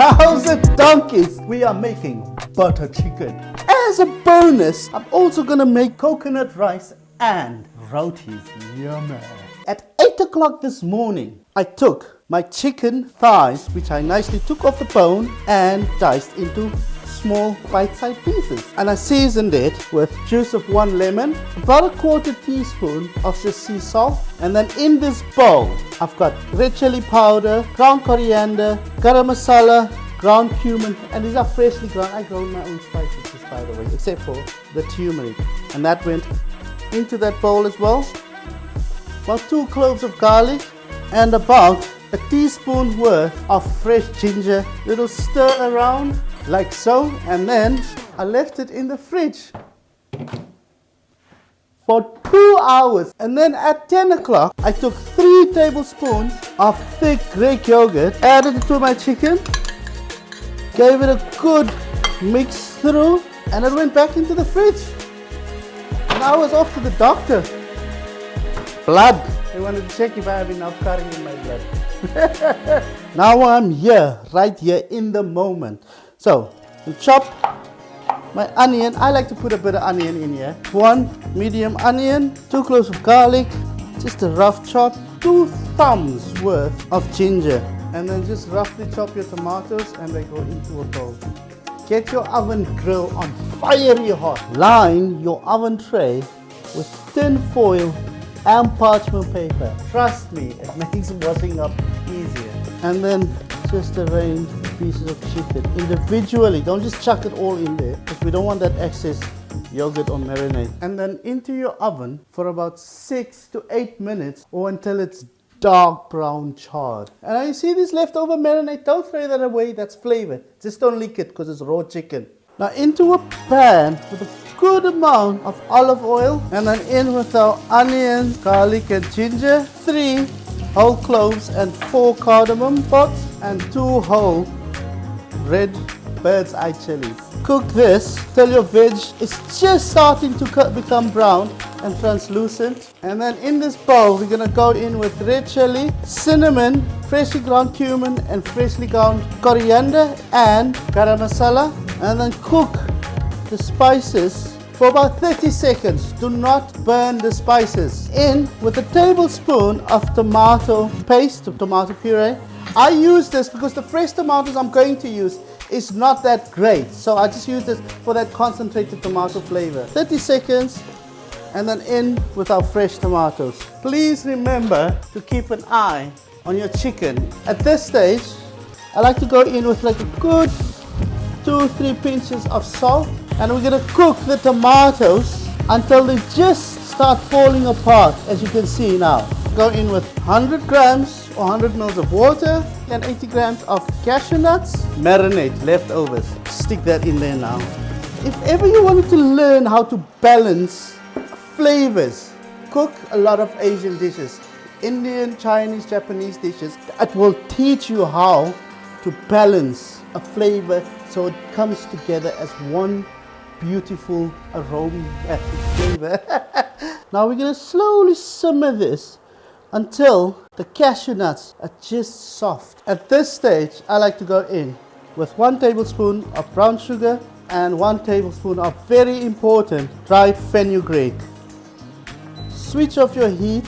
Cows and donkeys, we are making butter chicken. As a bonus, I'm also gonna make coconut rice and rotis. Yummy. At 8 o'clock this morning, I took my chicken thighs, which I nicely took off the bone and diced into small bite-sized pieces, and I seasoned it with juice of 1 lemon, about a 1/4 teaspoon of the sea salt, and then in this bowl I've got red chili powder, ground coriander, garam masala, ground cumin, and these are freshly ground. I ground my own spices, by the way, except for the turmeric, and that went into that bowl as well. About 2 cloves of garlic and about a teaspoon worth of fresh ginger. Little stir around like so, and then I left it in the fridge for 2 hours. And then at 10 o'clock I took 3 tablespoons of thick Greek yogurt, added it to my chicken, gave it a good mix through, and it went back into the fridge. And I was off to the doctor. Blood. They wanted to check if I have enough curry in my blood. Now I'm here, right here in the moment. So, you chop my onion. I like to put a bit of onion in here. 1 medium onion, 2 cloves of garlic, just a rough chop, 2 thumbs worth of ginger, and then just roughly chop your tomatoes and they go into a bowl. Get your oven grill on fiery hot. Line your oven tray with tin foil and parchment paper. Trust me, it makes washing up easier. And then just arrange pieces of chicken individually. Don't just chuck it all in there, because we don't want that excess yogurt or marinade. And then into your oven for about 6 to 8 minutes, or until it's dark brown charred. And now you see this leftover marinade, don't throw that away, that's flavored. Just don't leak it because it's raw chicken. Now into a pan with a good amount of olive oil, and then in with our onion, garlic and ginger, 3 whole cloves and 4 cardamom pods, and 2 whole red bird's eye chilies. Cook this till your veg is just starting to become brown and translucent. And then in this bowl we're gonna go in with red chili, cinnamon, freshly ground cumin and freshly ground coriander and garam masala, and then cook the spices for about 30 seconds. Do not burn the spices. In with a tablespoon of tomato paste, of tomato puree. I use this because the fresh tomatoes I'm going to use is not that great, so I just use this for that concentrated tomato flavor. 30 seconds, and then in with our fresh tomatoes. Please remember to keep an eye on your chicken. At this stage, I like to go in with like a good 2-3 pinches of salt, and we're gonna cook the tomatoes until they just start falling apart, as you can see now. Go in with 100 grams or 100 mils of water and 80 grams of cashew nuts. Marinade leftovers. Stick that in there now. If ever you wanted to learn how to balance flavors, cook a lot of Asian dishes, Indian, Chinese, Japanese dishes. It will teach you how to balance a flavor so it comes together as one beautiful aromatic flavor. Now we're going to slowly simmer this until the cashew nuts are just soft. At this stage, I like to go in with 1 tablespoon of brown sugar and 1 tablespoon of very important dried fenugreek. Switch off your heat,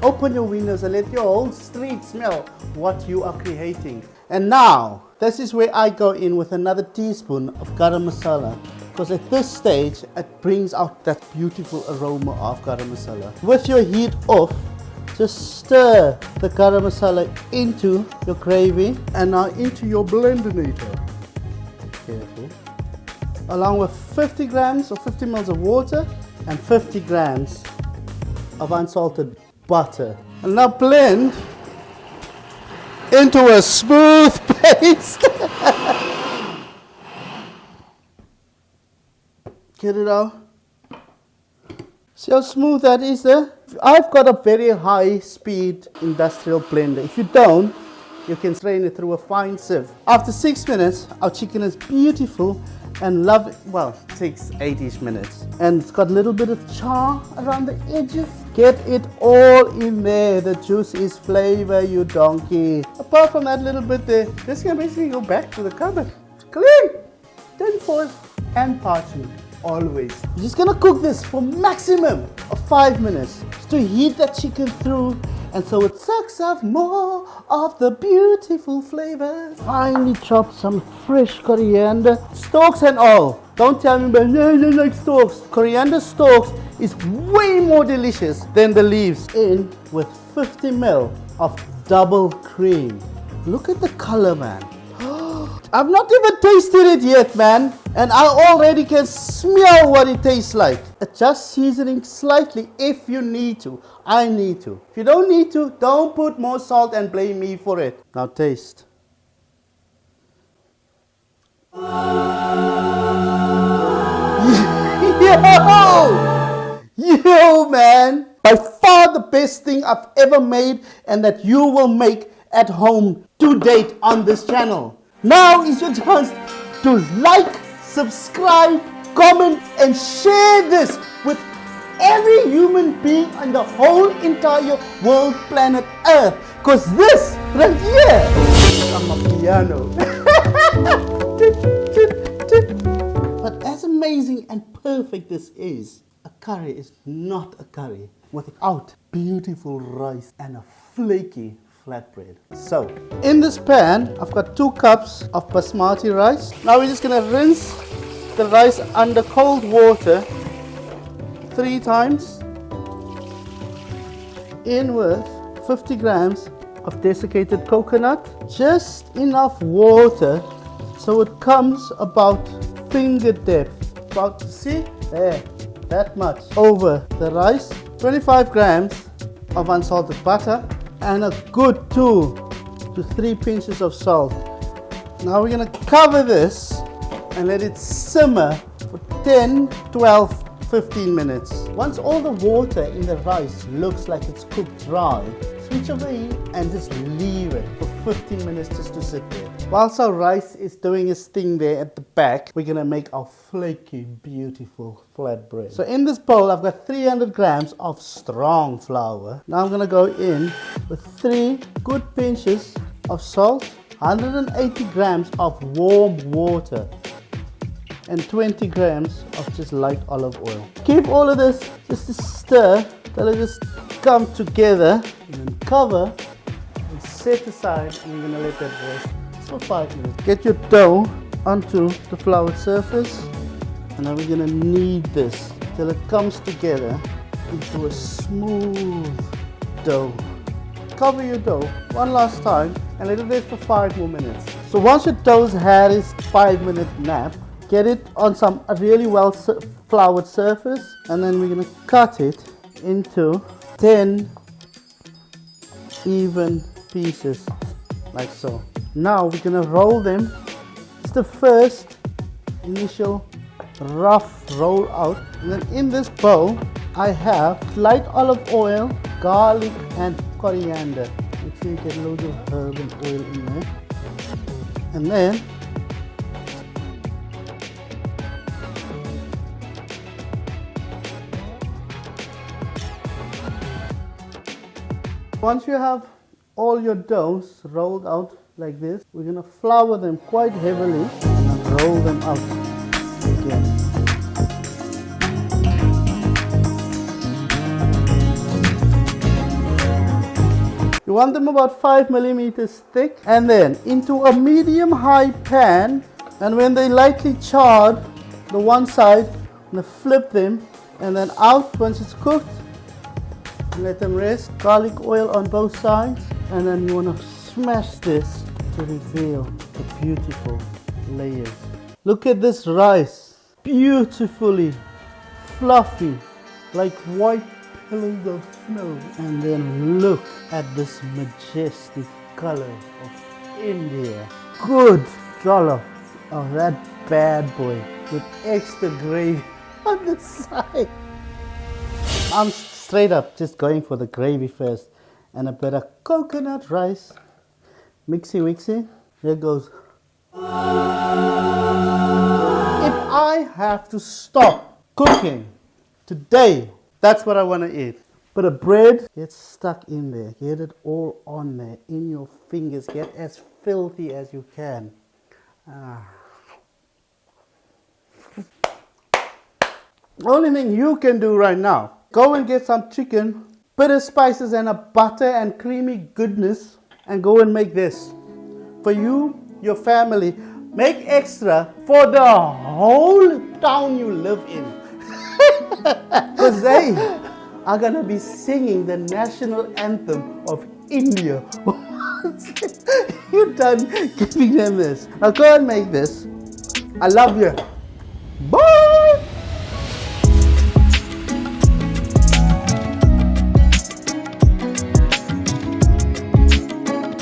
open your windows and let your whole street smell what you are creating. And now, this is where I go in with another teaspoon of garam masala, because at this stage, it brings out that beautiful aroma of garam masala. With your heat off, just stir the garam masala into your gravy and now into your blendinator. Careful. Along with 50 grams or 50 mils of water and 50 grams of unsalted butter. And now blend into a smooth paste. Get it out. See how smooth that is there? I've got a very high speed industrial blender. If you don't, you can strain it through a fine sieve. After 6 minutes, our chicken is beautiful and lovely. Well, 6-8-ish minutes. And it's got a little bit of char around the edges. Get it all in there. The juice is flavor, you donkey. Apart from that little bit there, this can basically go back to the cupboard. Clean! Tin foil and parchment, always. You're just gonna cook this for maximum of 5 minutes just to heat that chicken through, and so it sucks up more of the beautiful flavor. Finely chop some fresh coriander, stalks and all. Don't tell me about no, like stalks. Coriander stalks is way more delicious than the leaves. In with 50 ml of double cream. Look at the color, man. I've not even tasted it yet, man, and I already can smell what it tastes like. Adjust seasoning slightly if you need to. I need to. If you don't need to, don't put more salt and blame me for it. Now taste. Yo, man. By far the best thing I've ever made and that you will make at home to date on this channel. Now is your chance to like, subscribe, comment, and share this with every human being on the whole entire world, planet Earth. Because this right here, I'm a piano. But as amazing and perfect this is, a curry is not a curry without beautiful rice and a flaky flatbread. So, in this pan, I've got 2 cups of basmati rice. Now we're just gonna rinse the rice under cold water 3 times. In with 50 grams of desiccated coconut. Just enough water so it comes about finger depth. About, see? There, that much. Over the rice. 25 grams of unsalted butter. And a good 2 to 3 pinches of salt. Now we're going to cover this and let it simmer for 10, 12, 15 minutes. Once all the water in the rice looks like it's cooked dry, switch away and just leave it for 15 minutes just to sit there. Whilst our rice is doing its thing there at the back, we're going to make our flaky, beautiful flatbread. So in this bowl, I've got 300 grams of strong flour. Now I'm going to go in with 3 good pinches of salt, 180 grams of warm water, and 20 grams of just light olive oil. Keep all of this just to stir till it just comes together, and then cover and set aside, and you're going to let that rest for 5 minutes. Get your dough onto the floured surface, and now we're going to knead this till it comes together into a smooth dough. Cover your dough one last time and let it rest for 5 more minutes. So once your dough's had its 5-minute nap, get it on a really well floured surface, and then we're going to cut it into 10 even pieces like so. Now we're going to roll them. It's the first initial rough roll out, and then in this bowl I have light olive oil, garlic and coriander. Make sure you get loads of herb and oil in there, and then once you have all your doughs rolled out like this, we're going to flour them quite heavily and then roll them out again. You want them about 5 millimeters thick, and then into a medium-high pan, and when they lightly charred the one side, I'm going to flip them and then out once it's cooked. Let them rest. Garlic oil on both sides, and then you want to smash this to reveal the beautiful layers. Look at this rice, beautifully fluffy, like white pillars of snow. And then look at this majestic color of India. Good dollop of that bad boy with extra gravy on the side. I'm straight up just going for the gravy first, and a bit of coconut rice. Mixy wixy. Here goes. If I have to stop cooking today, that's what I want to eat. But the bread gets stuck in there. Get it all on there, in your fingers. Get as filthy as you can. Ah. Only thing you can do right now, go and get some chicken, bit of spices and a butter and creamy goodness, and go and make this. For you, your family, make extra for the whole town you live in. Because they are going to be singing the national anthem of India. You're done giving them this. Now go and make this. I love you. Bye.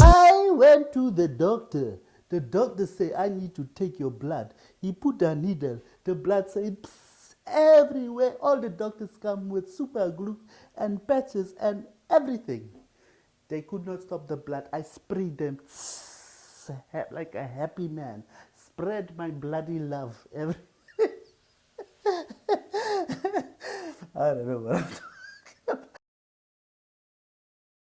I went to the doctor. The doctor said, I need to take your blood. He put a needle. The blood said, psst, everywhere. All the doctors come with super glue and patches and everything. They could not stop the blood. I sprayed them like a happy man. Spread my bloody love. I don't know what I'm talking